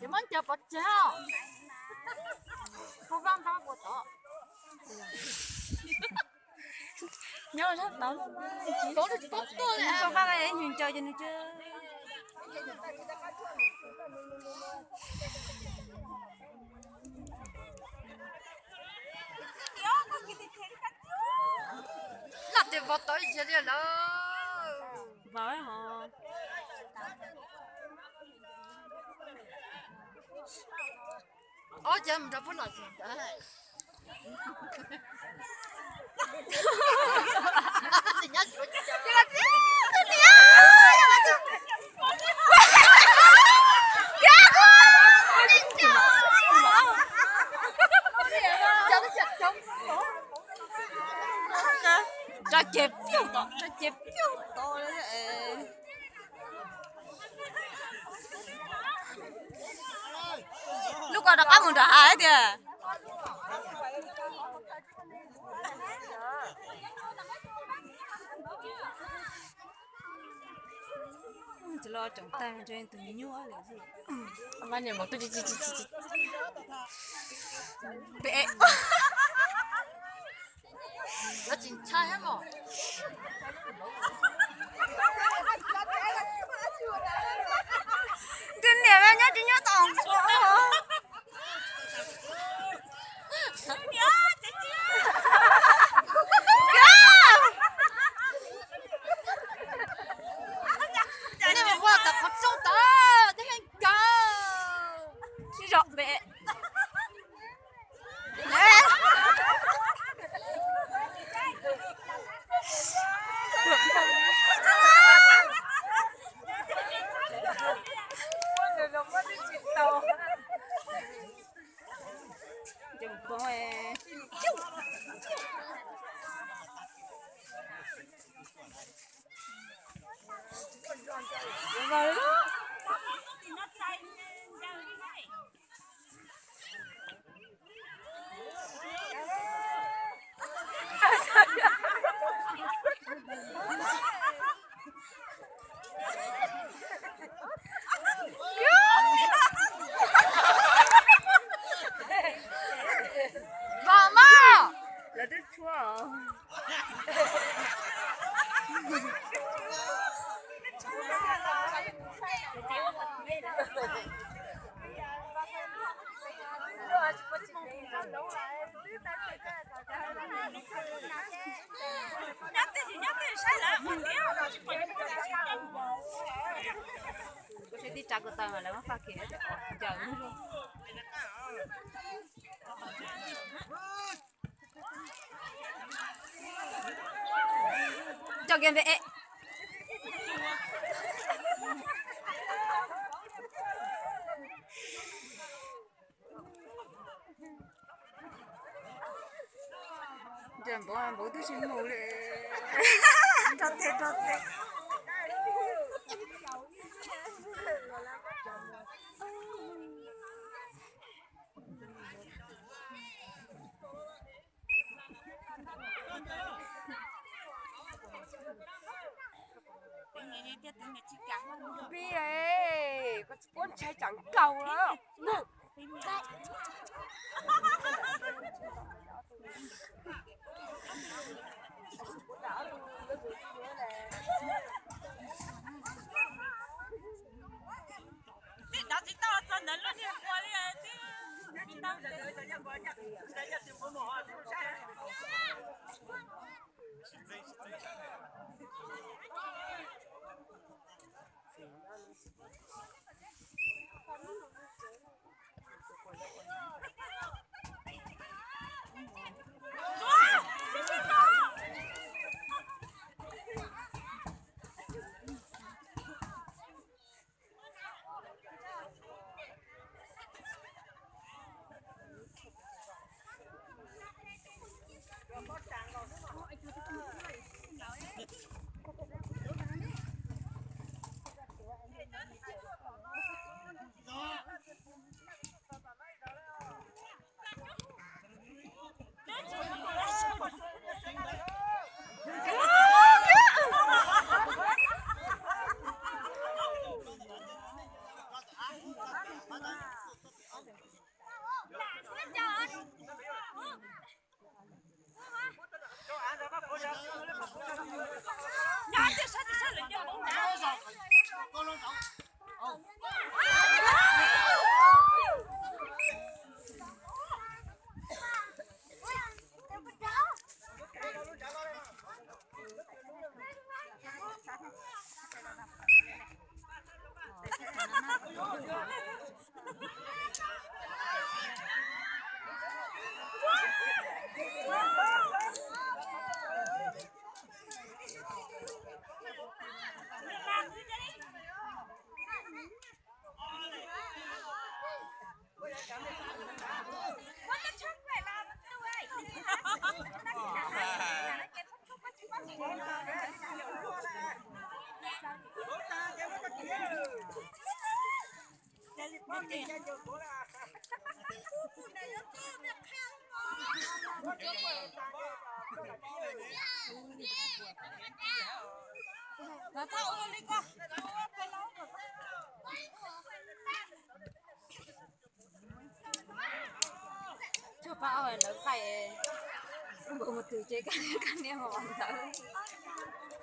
chỉ muốn chờ bớt cháo không vang tao bớt đó nhớ rất đó tốt thì tốt tôi không vang ấy nhìn chơi cho nó chơi là tiền bớt tới chơi đi đó với họ giờ mình đã bắt đầu rồi đấy ra chẹp phiêu to lúc nào đã cá mừng đã hết kìa chỉ lo trồng tay cho nên từ nhúa là gì ông anh nhìn một tôi chị bẹ nó chính xác hết mà cái này là nhớ chỉ nhớ tổng số sẽ đi trả cái tờ mà lại mất pha kia chờ luôn cho game về Jangan bawa tu sini mule. Tote. Bi ơi, con trai chẳng cầu đó. Nó tao luôn đi con. Chưa bao giờ nó phải bộ một từ chế cái em mà bằng tới.